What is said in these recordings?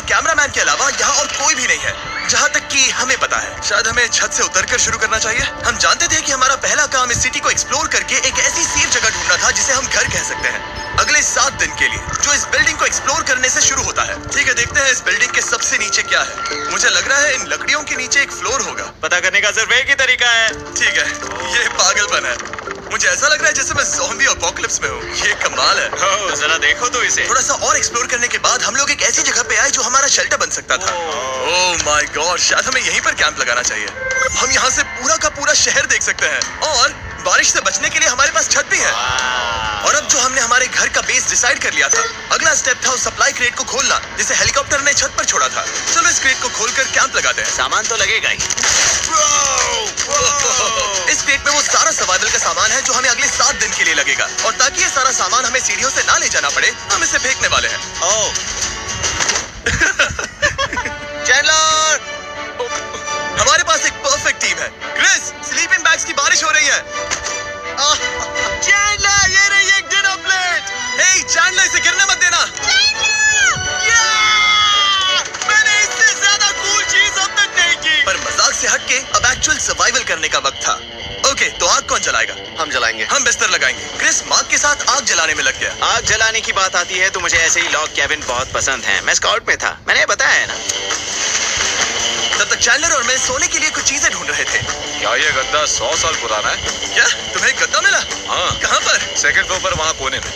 Cameraman के अलावा यहाँ और कोई भी नहीं है, जहाँ तक कि हमें पता है। शायद हमें छत से उतरकर शुरू करना चाहिए। हम जानते थे कि हमारा पहला काम इस सिटी को एक्सप्लोर करके एक ऐसी सेफ जगह ढूंढना था जिसे हम घर कह सकते हैं, अगले 7 दिन के लिए, जो इस बिल्डिंग को एक्सप्लोर करने से शुरू होता है। ठीक है, देखते हैं इस बिल्डिंग के सबसे नीचे क्या है। मुझे लग रहा है इन लकड़ियों के नीचे एक फ्लोर होगा। पता करने का सिर्फ एक ही तरीका है। ठीक है, ये पागलपन है। मुझे ऐसा लग रहा है जैसे मैं ज़ॉम्बी अपोकलिप्स में हूँ। ये कमाल है। ओह, जरा देखो तो इसे। थोड़ा सा और एक्सप्लोर करने के बाद हम लोग एक ऐसी जगह पे आए जो हमारा शेल्टर बन सकता था। ओह माय गॉड, शायद हमें यहीं पर कैंप लगाना चाहिए। हम यहाँ से पूरा का पूरा शहर देख सकते हैं और बारिश से बचने के लिए हमारे पास छत भी है। और अब जो हमने हमारे घर का बेस डिसाइड कर लिया था, अगला स्टेप था उस सप्लाई क्रेट को खोलना जिसे हेलीकॉप्टर ने छत पर छोड़ा था। चलो इस क्रेट को खोलकर कैंप लगाते हैं। सामान तो लगेगा ही। इस क्रेट में वो सारा सर्वाइवल का सामान है जो हमें अगले 7 दिन के लिए लगेगा। और ताकि ये सारा सामान हमें सीढ़ियों से ना ले जाना पड़े, हम इसे फेंकने वाले हैं। ओह। चैंडलर! हमारे पास एक परफेक्ट टीम है। क्रिस, स्लीपिंग बैग्स की बारिश हो रही है। चैंडलर, ये रही एक डिनर प्लेट। हे चैंडलर, इसे गिरने मत देना। मैंने इससे ज्यादा कूल चीज अब तक नहीं की। पर मजाक से हटके अब एक्चुअल सर्वाइवल करने का वक्त था। ओके, तो आग कौन जलाएगा? हम जलाएंगे। हम बिस्तर लगाएंगे। क्रिस मार्क के साथ आग जलाने में लग गया। आग जलाने की बात आती है तो मुझे ऐसे ही लॉग कैबिन बहुत पसंद है। मैं स्काउट में था, मैंने बताया है ना। तब तक चैंडलर और मैं सोने के लिए कुछ चीजें ढूंढ रहे थे। क्या ये गद्दा 100 साल पुराना है? क्या तुम्हें एक गद्दा मिला? हाँ। कहाँ पर? सेकंड फ्लोर पर, वहाँ कोने में।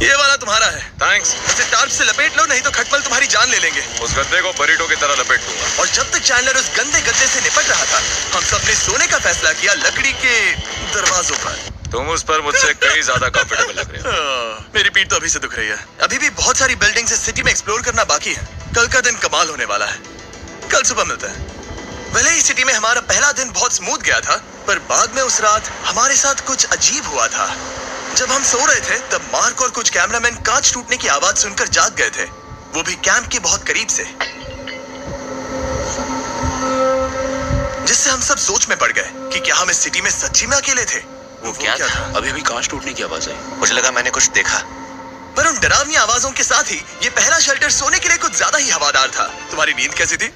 ये वाला तुम्हारा है। थैंक्स। इसे टार्प से लपेट लो, नहीं तो खटमल तुम्हारी जान ले लेंगे। उस गद्दे को बरीटो की तरह लपेट दूंगा। और जब तक चैंडलर उस गंदे गद्दे से निपट रहा था, हम सब ने सोने का फैसला किया लकड़ी के दरवाजों पर। तुम उस पर मुझसे कहीं ज्यादा कंफर्टेबल लग रहे हो। मेरी पीठ तो अभी से दुख रही है। अभी भी बहुत सारी बिल्डिंग्स इस सिटी में एक्सप्लोर करना बाकी है। कल का दिन कमाल होने वाला है। कल सुबह मिलते हैं। भले ही सिटी में हमारा पहला दिन बहुत स्मूथ गया था, पर बाद में उस रात हमारे साथ कुछ अजीब हुआ था। जब हम सो रहे थे तब मार्क और कुछ कैमरामैन कांच टूटने की आवाज सुनकर जाग गए थे, वो भी कैंप के बहुत करीब से, जिससे हम सब सोच में पड़ गए कि क्या हम इस सिटी में सच्ची में अकेले थे। वो क्या था? अभी अभी कांच टूटने की आवाज आई। मुझे लगा मैंने कुछ देखा। पर उन डरावनी आवाजों के साथ ही ये पहला शेल्टर सोने के लिए कुछ ज्यादा ही हवादार था। तुम्हारी नींद कैसी थी?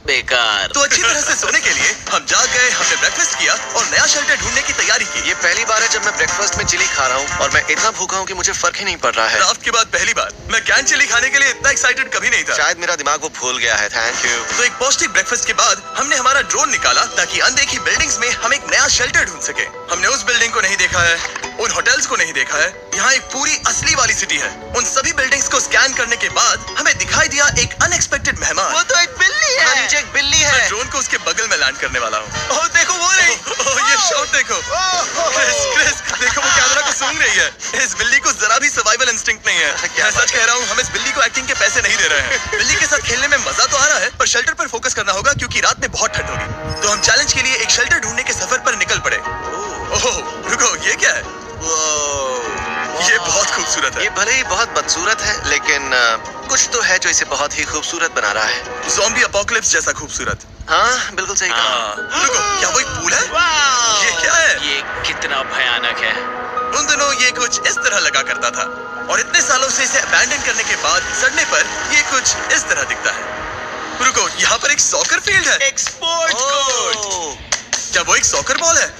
बेकार। तो अच्छी तरह से सोने के लिए हम जाग गए, हमने ब्रेकफास्ट किया और नया शेल्टर ढूंढने की तैयारी की। ये पहली बार है जब मैं ब्रेकफास्ट में चिली खा रहा हूँ और मैं इतना भूखा हूँ कि मुझे फर्क ही नहीं पड़ रहा है। राफ्ट के बाद पहली बार मैं कैन चिली खाने के लिए इतना एक्साइटेड कभी नहीं था। शायद मेरा दिमाग वो भूल गया है। Thank you. तो एक पौष्टिक ब्रेकफास्ट के बाद हमने हमारा ड्रोन निकाला ताकि अनदेखी बिल्डिंग्स में हम एक नया शेल्टर ढूंढ सके। हमने उस बिल्डिंग को नहीं देखा है, उन होटल्स को नहीं देखा है। यहाँ एक पूरी असली वाली सिटी है। उन सभी बिल्डिंग्स को स्कैन करने के बाद हमें दिखाई दिया एक अनएक्सपेक्टेड मेहमान। वो तो एक बिल्ली है। हाँ, नीचे एक बिल्ली है। मैं ड्रोन को उसके बगल में लैंड करने वाला हूँ। ओह देखो वो रही। ओह ये शॉट देखो। क्रिस देखो वो कैमरा को सूंघ रही है। इस बिल्ली को जरा भी सर्वाइवल इंस्टिंक्ट नहीं है। क्या मैं सच कह रहा हूँ, हम इस बिल्ली को एक्टिंग के पैसे नहीं दे रहे हैं। बिल्ली के साथ खेलने में मजा तो आ रहा है, पर शेल्टर पर फोकस करना होगा क्योंकि रात में बहुत ठंड होगी। तो हम चैलेंज के लिए एक शेल्टर ढूंढने के सफर पर निकल पड़े। ओह रुको, ये क्या है? ये बहुत खूबसूरत है। ये भले ही बहुत बदसूरत है, लेकिन कुछ तो है जो इसे बहुत ही खूबसूरत बना रहा है। ज़ॉम्बी अपोकलिप्स जैसा खूबसूरत। हाँ, बिल्कुल सही कहा। रुको, क्या वो एक पूल है? वाह! ये क्या है? ये कितना भयानक है। उन दिनों ये कुछ इस तरह लगा करता था और इतने सालों से इसे अबैंडन करने के बाद सड़ने पर ये कुछ इस तरह दिखता है। रुको, यहाँ पर एक सॉकर फील्ड है। एक स्पोर्ट्स कोर्ट। ओह, क्या वो एक सॉकर बॉल है?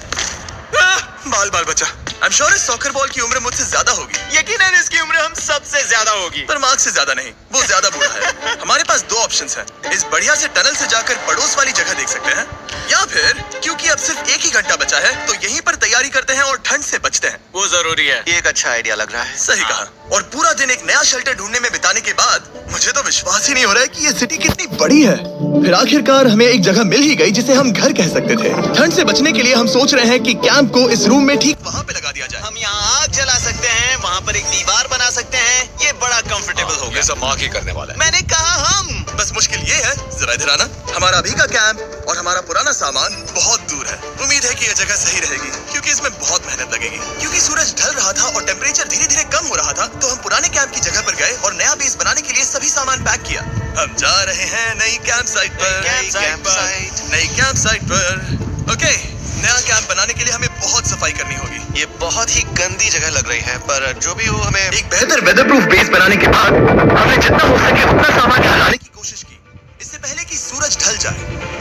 बाल बाल बचा। I'm sure इस सॉकर बॉल की उम्र मुझसे ज्यादा होगी। यकीनन इसकी उम्र हम सबसे ज्यादा होगी। पर मार्क से ज्यादा नहीं, वो ज्यादा बूढ़ा है। हमारे पास 2 ऑप्शंस हैं। इस बढ़िया से टनल से जाकर पड़ोस वाली जगह देख सकते हैं, या फिर क्योंकि अब सिर्फ 1 ही घंटा बचा है तो यहीं पर तैयारी करते हैं और ठंड से बचते हैं। वो जरूरी है। ये एक अच्छा आइडिया लग रहा है। सही कहा। और पूरा दिन एक नया शेल्टर ढूंढने में बिताने के बाद मुझे तो विश्वास ही नहीं हो रहा है कि ये सिटी कितनी बड़ी है। फिर आखिरकार हमें एक जगह मिल ही गई जिसे हम घर कह सकते थे। ठंड से बचने के लिए हम सोच रहे हैं कि कैंप को इस रूम में ठीक वहाँ पे लगा दिया जाए। हम यहाँ आग जला सकते हैं, वहाँ पर एक दीवार बना सकते हैं। ये बड़ा कंफर्टेबल होगा। ये सब मार्क ही करने वाला है। मैंने कहा हम। बस मुश्किल ये है, जरा इधर आना। हमारा अभी का कैंप और हमारा पुराना सामान बहुत दूर है। उम्मीद है कि यह जगह सही रहेगी क्योंकि इसमें बहुत मेहनत लगेगी। क्योंकि सूरज ढल रहा था और टेम्परेचर धीरे धीरे कम हो रहा था, तो हम पुराने कैंप की जगह पर गए और नया बेस बनाने के लिए सभी सामान पैक किया। हम जा रहे हैं नई कैंप साइट पर। Camp site. नई कैंप साइट पर। ओके, नया कैंप बनाने के लिए हमें बहुत सफाई करनी होगी। ये बहुत ही गंदी जगह लग रही है, पर जो भी हो हमें एक बेहतर वेदरप्रूफ बेस बनाने के बाद हमने जितना हो सके उतना सामान यहाँ लाने की कोशिश की, इससे पहले कि सूरज ढल जाए।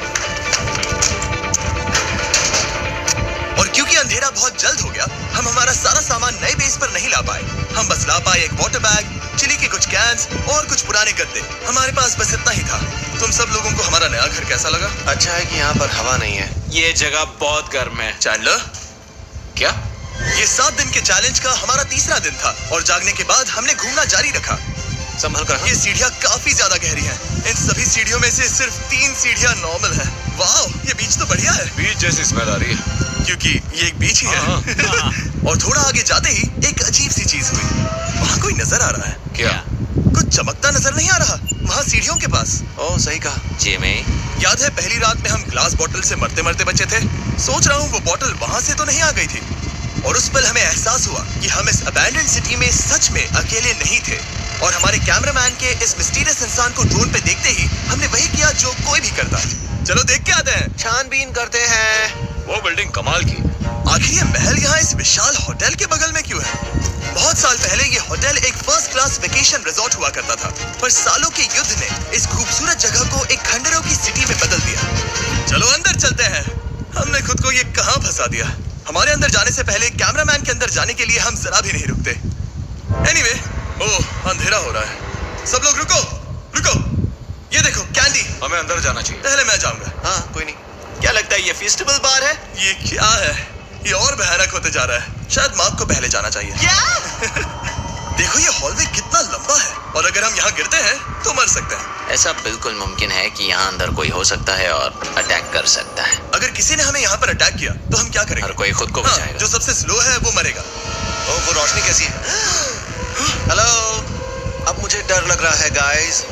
और क्योंकि अंधेरा बहुत जल्द हो गया, हम हमारा सारा सामान नए बेस पर नहीं ला पाए। हम बस ला पाए एक वाटर बैग, चिली के कुछ कैंस और कुछ पुराने गद्दे। हमारे पास बस इतना ही था। तुम सब लोगों को हमारा नया घर कैसा लगा? अच्छा है कि यहाँ पर हवा नहीं है। ये जगह बहुत गर्म है। चैंडलर, क्या? ये 7 दिन के चैलेंज का हमारा तीसरा दिन था और जागने के बाद हमने घूमना जारी रखा। संभल कर। ये सीढ़ियाँ काफी ज्यादा गहरी हैं। इन सभी सीढ़ियों में से सिर्फ 3 सीढ़ियाँ नॉर्मल हैं। वाह, ये बीच तो बढ़िया है। बीच जैसी स्मेल आ रही है। क्योंकि ये एक बीच ही है। और थोड़ा आगे जाते ही एक अजीब सी चीज हुई। वहाँ कोई नजर आ रहा है। क्या? कुछ चमकता नजर नहीं आ रहा वहाँ सीढ़ियों के पास। ओह, सही कहा। जिमी, याद है पहली रात में हम ग्लास बॉटल से मरते मरते बचे थे? सोच रहा हूँ वो बॉटल वहाँ से तो नहीं आ गई थी। और उस पल हमें एहसास हुआ कि हम इस अबैंडन्ड सिटी में सच में अकेले नहीं थे। और हमारे कैमरामैन के इस मिस्टीरियस इंसान को ड्रोन पे देखते ही हमने वही किया जो कोई भी करता। चलो देख के आते हैं। छानबीन करते हैं। वो बिल्डिंग कमाल की। आखिर ये महल यहाँ इस विशाल होटल के बगल में क्यों है? बहुत साल पहले ये होटल एक फर्स्ट क्लास वेकेशन रिजॉर्ट हुआ करता था, पर सालों के युद्ध ने इस खूबसूरत जगह को एक खंडरों की सिटी में बदल दिया। चलो अंदर चलते हैं। हमने खुद को ये कहाँ फंसा दिया? हमारे अंदर जाने से पहले कैमरामैन के अंदर जाने के लिए हम जरा भी नहीं रुकते। एनीवे, ओह अंधेरा हो रहा है। सब लोग रुको, रुको। ये देखो कैंडी। हमें अंदर जाना चाहिए। पहले मैं जाऊंगा। हाँ, कोई नहीं। क्या लगता है ये फेस्टिवल बार है? ये क्या है? ये और भयानक होते जा रहा है। शायद मार्क को पहले जाना चाहिए। क्या? देखो ये हॉलवे कितना लंबा है और अगर हम यहाँ गिरते हैं तो मर सकते हैं। ऐसा बिल्कुल मुमकिन है कि यहाँ अंदर कोई हो सकता है और अटैक कर सकता है। अगर किसी ने हमें यहाँ पर अटैक किया तो हम क्या करेंगे? हर कोई खुद को हाँ, बचाएगा। जो सबसे स्लो है वो मरेगा। ओह, वो रोशनी कैसी है? हेलो, अब मुझे डर लग रहा है गाइस।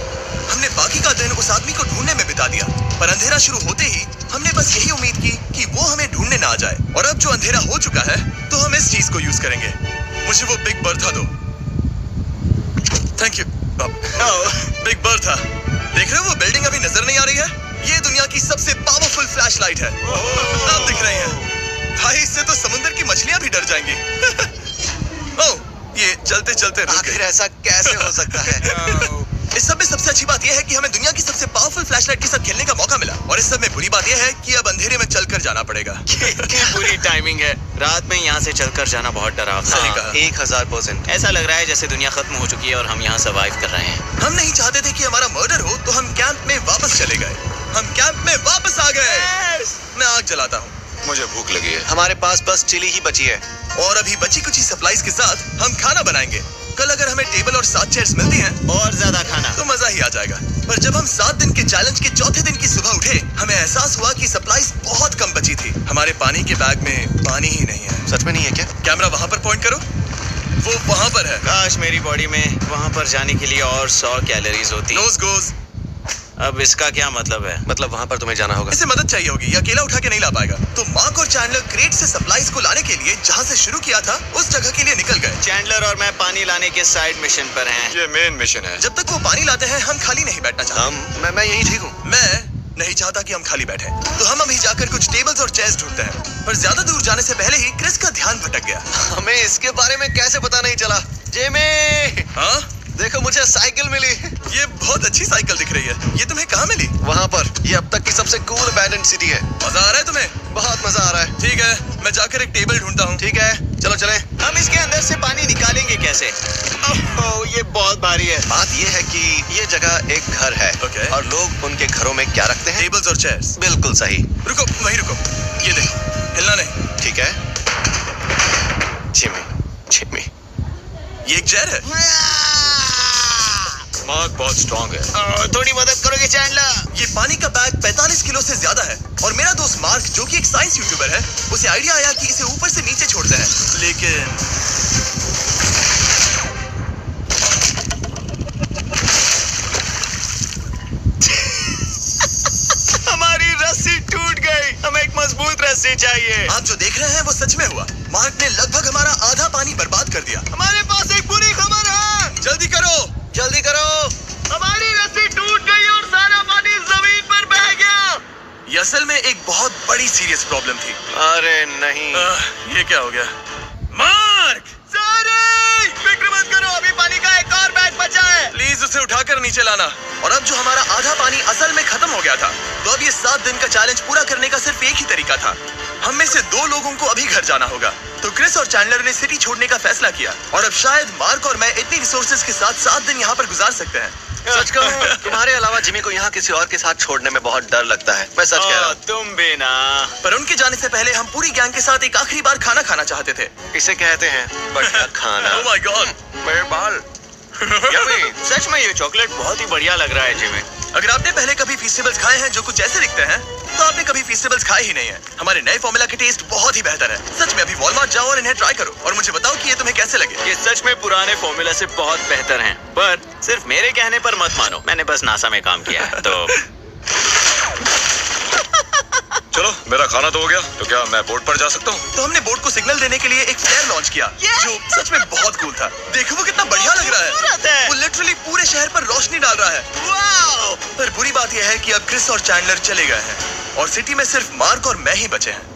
हमने बाकी का दिन उस आदमी को ढूंढने में बिता दिया, पर अंधेरा शुरू होते ही हमने बस यही उम्मीद की कि वो हमें ढूंढने ना आ जाए। और अब जो अंधेरा हो चुका है तो हम इस चीज को यूज करेंगे। मुझे वो बिग बर्था दो। Thank you. Big Bertha. देख रहे हो वो बिल्डिंग अभी नजर नहीं आ रही है? ये दुनिया की सबसे पावरफुल फ्लैशलाइट है। अब दिख रही है। भाई इससे तो समुद्र की मछलियां भी डर जाएंगी। ओह, ये चलते चलते रुक आखिर गए। ऐसा कैसे हो सकता है? इस सब में सबसे अच्छी बात यह है कि हमें दुनिया की सबसे पावरफुल फ्लैशलाइट के साथ खेलने का मौका मिला। और इस सब में बुरी बात यह है कि अब अंधेरे में चलकर जाना पड़ेगा। क्या बुरी टाइमिंग है। रात में यहाँ से चलकर जाना बहुत डरावना सही है। कहा। 1000%। ऐसा लग रहा है जैसे दुनिया खत्म हो चुकी है और हम यहाँ सर्वाइव कर रहे हैं। हम नहीं चाहते थे कि हमारा मर्डर हो, तो हम कैंप में वापस चले गए। हम कैंप में वापस आ गए। मैं आग जलाता हूँ। मुझे भूख लगी है। हमारे पास बस चिली ही बची है। और अभी बची कुछ सप्लाईज के साथ हम खाना बनाएंगे। कल अगर हमें टेबल और 7 चेयर्स मिलती हैं और ज्यादा खाना तो मजा ही आ जाएगा। पर जब हम 7 दिन के चैलेंज के चौथे दिन की सुबह उठे, हमें एहसास हुआ कि सप्लाईज बहुत कम बची थी। हमारे पानी के बैग में पानी ही नहीं है। सच में नहीं है क्या? कैमरा वहां पर पॉइंट करो। वो वहां पर है। काश मेरी बॉडी में वहाँ पर जाने के लिए और 100 कैलोरीज होती। Nose goes. अब इसका क्या मतलब है? मतलब वहाँ पर तुम्हें जाना होगा। इसे मदद चाहिए होगी, ये अकेला उठा के नहीं ला पाएगा। तो मार्क और चैंडलर क्रेट से सप्लाईज को लाने के लिए जहाँ से शुरू किया था उस जगह के लिए निकल गए। चैंडलर और मैं पानी लाने के साइड मिशन पर हैं। ये मेन मिशन है। जब तक वो पानी लाते हैं हम खाली नहीं बैठना चाहते। मैं यही ठीक हूँ। मैं नहीं चाहता कि हम खाली बैठे। तो हम अभी जाकर कुछ टेबल्स और चेयर्स ढूंढते हैं। पर ज्यादा दूर जाने से पहले ही क्रिस का ध्यान भटक गया। हमें इसके बारे में कैसे पता नहीं चला? जेमी, हाँ, देखो मुझे साइकिल मिली। ये बहुत अच्छी साइकिल दिख रही है। ये तुम्हें कहाँ मिली? वहाँ पर। ये अब तक की सबसे कूल अबैंडन्ड सिटी है। मजा आ रहा है तुम्हें? बहुत मजा आ रहा है। ठीक है, मैं जाकर एक टेबल ढूंढता हूँ। ठीक है, चलो चले। हम इसके अंदर से पानी निकालेंगे कैसे? ओह, ये बहुत भारी है। बात ये है कि ये जगह एक घर है। Okay. और लोग उनके घरों में क्या रखते हैं? टेबल्स और चेयर्स। बिल्कुल सही। रुको, वहीं रुको। ये देखो, हिलना नहीं। ठीक है। Jimmy, Jimmy. ये एक चेयर है। मार्क बहुत स्ट्रांग है। थोड़ी मदद करोगे चैंडलर? ये पानी का बैग 45 किलो से ज्यादा है। और मेरा दोस्त मार्क, जो कि एक साइंस यूट्यूबर है, उसे आइडिया आया कि इसे ऊपर से नीचे छोड़ते हैं। लेकिन हमारी रस्सी टूट गई। हमें एक मजबूत रस्सी चाहिए। आप जो देख रहे हैं वो सच में हुआ। मार्क ने लगभग हमारा आधा पानी बर्बाद कर दिया। हमारे पास एक बुरी खबर है। जल्दी करो। जल्दी करो। हमारी रस्सी टूट गई और सारा पानी जमीन पर बह गया। ये असल में एक बहुत बड़ी सीढ़ी सीरियस प्रॉब्लम थी। अरे नहीं। ये क्या हो गया? मार्क! सॉरी, फिक्र मत करो, अभी पानी का एक और बैग बचा है। प्लीज उसे उठाकर नीचे लाना। और अब जो हमारा आधा पानी असल में खत्म हो गया था, तो अब ये 7 दिन का चैलेंज पूरा करने का सिर्फ एक ही तरीका था। हम में से 2 लोगों को अभी घर जाना होगा। तो क्रिस और चैंडलर ने सिटी छोड़ने का फैसला किया और अब शायद मार्क और मैं इतनी रिसोर्सेज के साथ 7 दिन यहाँ पर गुजार सकते हैं। सच कहूं, तुम्हारे अलावा जिमी को यहाँ किसी और के साथ छोड़ने में बहुत डर लगता है। मैं सच कह रहा हूँ। तुम भी ना। पर उनके जाने से पहले हम पूरी गैंग के साथ एक आखिरी बार खाना खाना चाहते थे। इसे कहते हैं बढ़िया खाना। Oh my God! मेरे बाल। यम्मी, सच में ये चॉकलेट बहुत ही बढ़िया लग रहा है जिमी। अगर आपने पहले कभी फीस्टेबल्स खाए हैं जो कुछ ऐसे दिखते हैं, तो आपने कभी फीस्टेबल्स खाए ही नहीं है। हमारे नए फॉर्मूला के टेस्ट बहुत ही बेहतर है। सच में अभी वॉलमार्ट जाओ और इन्हें ट्राई करो और मुझे बताओ कि ये तुम्हें कैसे लगे। ये सच में पुराने फॉर्मूला से बहुत बेहतर हैं, पर सिर्फ मेरे कहने पर मत मानो। मैंने बस नासा में काम किया है, तो चलो मेरा खाना तो हो गया, तो क्या मैं बोट पर जा सकता हूँ? तो हमने बोट को सिग्नल देने के लिए एक फ्लेयर लॉन्च किया, जो सच में बहुत कूल था। देखो वो कितना बढ़िया लग रहा है। वो लिटरली पूरे शहर पर रोशनी डाल रहा है। वाओ! पर बुरी बात यह है कि अब क्रिस और चैंडलर चले गए हैं और सिटी में सिर्फ मार्क और मैं ही बचे हैं।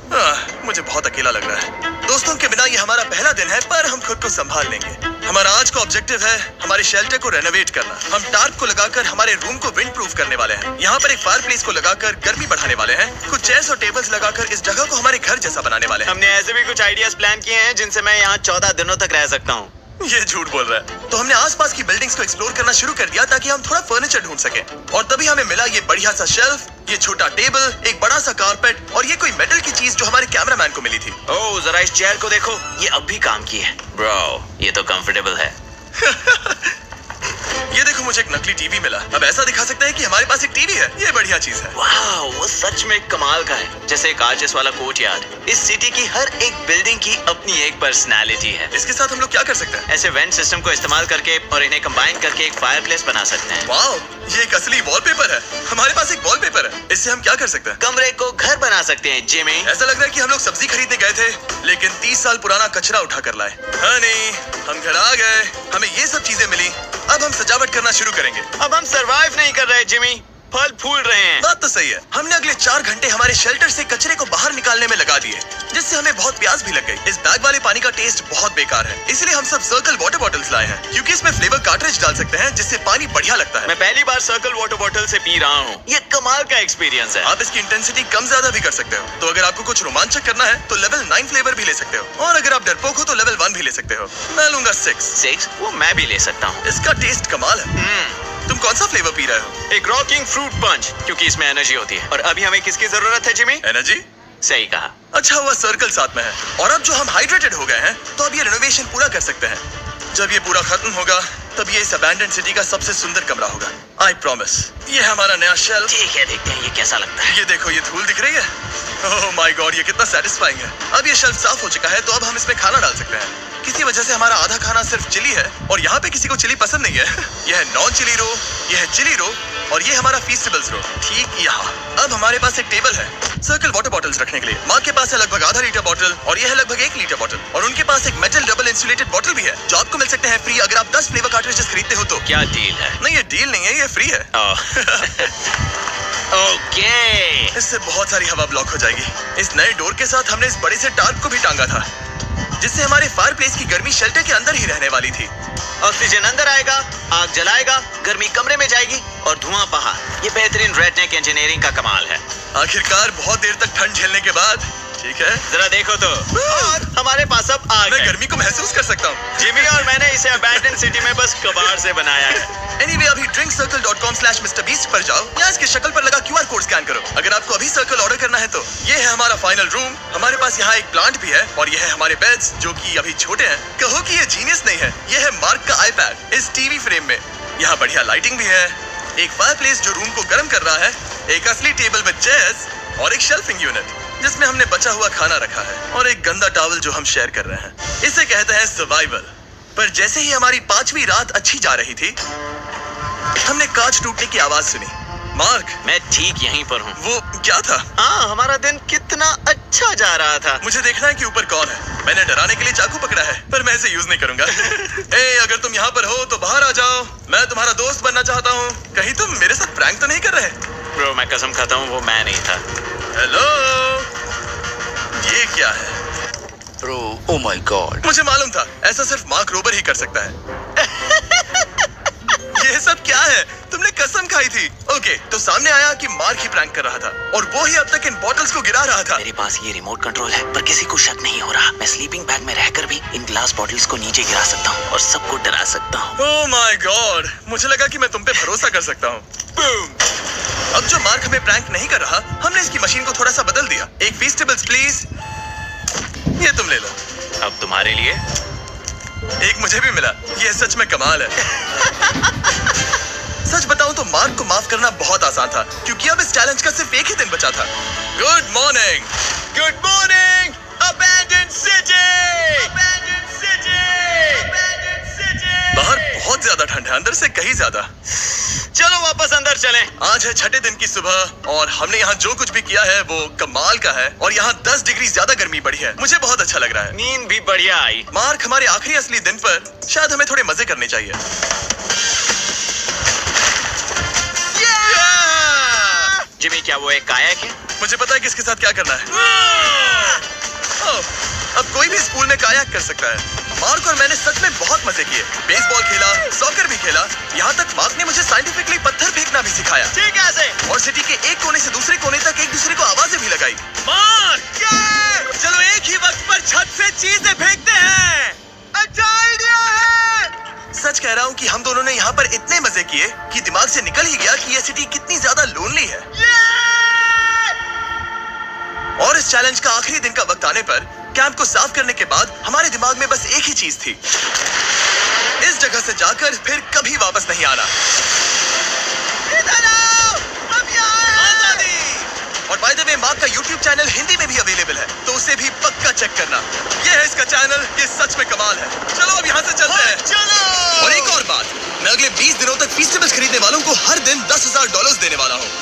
मुझे बहुत अकेला लग रहा है। दोस्तों के बिना ये हमारा पहला दिन है, पर हम खुद को संभाल लेंगे। हमारा आज का ऑब्जेक्टिव है हमारे शेल्टर को रेनोवेट करना। हम टार्प को लगाकर हमारे रूम को विंड प्रूफ करने वाले हैं। यहाँ पर एक फायर प्लेस को लगाकर गर्मी बढ़ाने वाले हैं। कुछ चेयर्स और टेबल्स लगाकर इस जगह को हमारे घर जैसा बनाने वाले हैं। हमने ऐसे भी कुछ आइडियाज प्लान किए हैं जिनसे मैं यहाँ 14 दिनों तक रह सकता हूँ। ये झूठ बोल रहा है। तो हमने आसपास की बिल्डिंग्स को एक्सप्लोर करना शुरू कर दिया ताकि हम थोड़ा फर्नीचर ढूंढ सके। और तभी हमें मिला ये बढ़िया सा शेल्फ, ये छोटा टेबल, एक बड़ा सा कारपेट और ये कोई मेटल की चीज जो हमारे कैमरामैन को मिली थी। ओह, जरा इस चेयर को देखो, ये अब भी काम की है। ब्रो, ये तो कंफर्टेबल है। ये देखो, मुझे एक नकली टीवी मिला। अब ऐसा दिखा सकते हैं कि हमारे पास एक टीवी है। ये बढ़िया चीज है। वाह, वो सच में कमाल का है। जैसे एक आर्चेस वाला कोर्टयार्ड। इस सिटी की हर एक बिल्डिंग की अपनी एक पर्सनालिटी है। इसके साथ हम लोग क्या कर सकते हैं? ऐसे वेंट सिस्टम को इस्तेमाल करके और इन्हें कंबाइन करके एक फायरप्लेस बना सकते हैं। वाओ, ये एक असली वॉलपेपर है। हमारे पास एक वॉलपेपर है। इससे हम क्या कर सकते हैं? कमरे को घर बना सकते हैं जिमी। ऐसा लग रहा है कि हम लोग सब्जी खरीदने गए थे, लेकिन 30 साल पुराना कचरा उठा कर लाए। नहीं, हम घर आ गए, हमें ये सब चीजें मिली। अब हम सजावट करना शुरू करेंगे। अब हम सरवाइव नहीं कर रहे जिमी, फल फूल रहे हैं। बात तो सही है। हमने अगले 4 घंटे हमारे शेल्टर से कचरे को बाहर निकालने में लगा दिए, जिससे हमें बहुत प्यास भी लग गई। इस बैग वाले पानी का टेस्ट बहुत बेकार है, इसलिए हम सब सर्कल वाटर बॉटल्स लाए हैं, क्योंकि इसमें फ्लेवर कार्ट्रिज डाल सकते हैं, जिससे पानी बढ़िया लगता है। मैं पहली बार सर्कल वाटर बॉटल से पी रहा हूँ। ये कमाल का एक्सपीरियंस है। आप इसकी इंटेंसिटी कम ज्यादा भी कर सकते हो। तो अगर आपको कुछ रोमांचक करना है तो लेवल 9 फ्लेवर भी ले सकते हो, और अगर आप डरपोक हो तो लेवल 1 भी ले सकते हो। मैं लूंगा 6। वो मैं भी ले सकता हूँ। इसका टेस्ट कमाल है। तुम कौन सा फ्लेवर पी रहे हो? एक रॉकिंग फ्रूट पंच, क्योंकि इसमें एनर्जी होती है। और अभी हमें किसकी जरूरत है जिमी? एनर्जी? सही कहा। अच्छा हुआ सर्कल साथ में है। और अब जो हम हाइड्रेटेड हो गए हैं, तो अब ये रेनोवेशन पूरा कर सकते हैं। जब ये पूरा खत्म होगा, तब ये इस अबैंडन सिटी का सबसे सुंदर कमरा होगा। I promise. ये है हमारा नया शेल्फ। ठीक है, देखते हैं ये कैसा लगता है। ये देखो, ये धूल दिख रही है। ओह माय गॉड, ये कितना सैटिस्फाइंग है। अब ये शेल्फ साफ हो चुका है, तो अब हम इसमें खाना डाल सकते हैं। किसी वजह से हमारा आधा खाना सिर्फ चिली है, और यहाँ पे किसी को चिली पसंद नहीं है। यह है नॉन चिली रो, यह है चिली रो, और ये हमारा फीस्टेबल्स रो, ठीक यहाँ। अब हमारे पास एक टेबल है सर्कल वाटर बॉटल्स रखने के लिए। माँ के पास है लगभग आधा लीटर बॉटल, और यह है लगभग 1 लीटर बॉटल, और उनके पास एक मेटल डबल इंसुलेटेड बॉटल भी है, जो आपको मिल सकते हैं फ्री अगर आप 10 फ्लेवर कार्ट्रिजेस खरीदते हो तो। क्या डील है? नहीं, ये डील नहीं है, ये फ्री है। ओके। इससे बहुत सारी हवा ब्लॉक हो जाएगी। इस नए डोर के साथ हमने इस बड़े से टार्प को भी टांगा था, जिससे हमारे फायर प्लेस की गर्मी शेल्टर के अंदर ही रहने वाली थी। ऑक्सीजन अंदर आएगा, आग जलाएगा, गर्मी कमरे में जाएगी और धुआं बाहर। ये बेहतरीन रेडनेक इंजीनियरिंग का कमाल है। आखिरकार बहुत देर तक ठंड झेलने के बाद, ठीक है, जरा देखो तो, और हमारे पास अब आग मैं है। गर्मी को महसूस कर सकता हूँ। जिमी और मैंने इसे अबैंडन सिटी में बस कबाड़ से बनाया है। Anyway, अभी drinkcircle.com/MrBeast पर जाओ या इसकी शक्ल पर लगा QR कोड स्कैन करो। अगर आपको अभी सर्कल ऑर्डर करना है तो ये है हमारा फाइनल रूम। हमारे पास यहाँ एक प्लांट भी है, और ये है हमारे बेड्स, जो कि अभी छोटे हैं। कहो कि ये जीनियस नहीं है। ये है मार्क का आईपैड इस टीवी फ्रेम में। यहाँ बढ़िया लाइटिंग भी है, एक फायर प्लेस जो रूम को गर्म कर रहा है, एक असली टेबल विद चेयर्स, और एक शेल्फिंग यूनिट जिसमें हमने बचा हुआ खाना रखा है, और एक गंदा टॉवल जो हम शेयर कर रहे हैं। इसे कहते हैं सर्वाइवल। पर जैसे ही हमारी 5वीं रात अच्छी जा रही थी, हमने कांच टूटने की आवाज सुनी। मार्क, मैं ठीक यहीं पर हूँ। वो क्या था? हाँ, हमारा दिन कितना अच्छा जा रहा था। मुझे देखना है कि ऊपर कौन है। मैंने डराने के लिए चाकू पकड़ा है, पर मैं इसे यूज नहीं करूंगा। ए, अगर तुम यहाँ पर हो तो बाहर आ जाओ। मैं तुम्हारा दोस्त बनना चाहता हूँ। कहीं तुम मेरे साथ प्रैंक तो नहीं कर रहे? ब्रो, मैं कसम खाता हूँ वो मैं नहीं था। हेलो, ये क्या है? Bro, oh my God. मुझे मालूम था ऐसा सिर्फ मार्क रोबर ही कर सकता है। ये सब क्या है? तुमने कसम खाई थी। ओके, तो सामने आया कि मार्क ही प्रैंक कर रहा था और वो ही अब तक इन बॉटल्स को गिरा रहा था। मेरे पास ये रिमोट कंट्रोल है, पर किसी को शक नहीं हो रहा। मैं स्लीपिंग बैग में रहकर भी इन ग्लास बॉटल्स को नीचे गिरा सकता हूँ और सबको डरा सकता हूँ। ओह माय गॉड, मुझे लगा कि मैं तुम पे भरोसा कर सकता हूँ। बूम! अब जो मार्क हमें प्रैंक नहीं कर रहा, हमने इसकी मशीन को थोड़ा सा बदल दिया। एक फीस्टेबल्स प्लीज। ये तुम ले लो। अब तुम्हारे लिए एक मुझे भी मिला। ये सच में कमाल है। सच बताऊं तो मार्क को माफ करना बहुत आसान था, क्योंकि अब इस चैलेंज का सिर्फ एक ही दिन बचा था। Good morning, good morning, abandoned city, abandoned city, abandoned city. बाहर बहुत ज्यादा ठंड है, अंदर से कहीं ज्यादा। चलो वापस अंदर चलें। आज है छठे दिन की सुबह और हमने यहाँ जो कुछ भी किया है वो कमाल का है और यहाँ 10 डिग्री ज्यादा गर्मी बढ़ी है। मुझे बहुत अच्छा लग रहा है। नींद भी बढ़िया आई। मार्क, हमारे आखिरी असली दिन पर शायद हमें थोड़े मजे करने चाहिए। जिमी, क्या वो एक काया है? मुझे पता है किसके साथ क्या करना है। ओह, अब कोई भी स्कूल में कायाक कर सकता है। मार्क और मैंने सच में बहुत मजे किए। बेसबॉल खेला, सॉकर भी खेला, यहाँ तक मार्क ने मुझे साइंटिफिकली पत्थर फेंकना भी सिखाया। ठीक है ऐसे। और सिटी के एक कोने से दूसरे कोने तक एक दूसरे को आवाजें भी लगाई। मार्क, चलो एक ही वक्त पर छत से चीजें फेंकते हैं। अच्छा आइडिया है। सच कह रहा हूँ कि हम दोनों ने यहाँ पर इतने मजे किए कि दिमाग से निकल ही गया कि ये सिटी कितनी ज्यादा लोनली है। और इस चैलेंज का आखिरी दिन का वक्त आने पर कैंप को साफ करने के बाद हमारे दिमाग में बस एक ही चीज थी, इस जगह से जाकर फिर कभी वापस नहीं आना। और बाय द वे, मार्क का YouTube चैनल हिंदी में भी अवेलेबल है, तो उसे भी पक्का चेक करना। ये है इसका चैनल, ये सच में कमाल है। चलो अब यहाँ से चलते हैं। चलो। और एक और बात, मैं अगले 20 दिनों तक फीस्टेबल्स खरीदने वालों को हर दिन $10,000 देने वाला हूँ।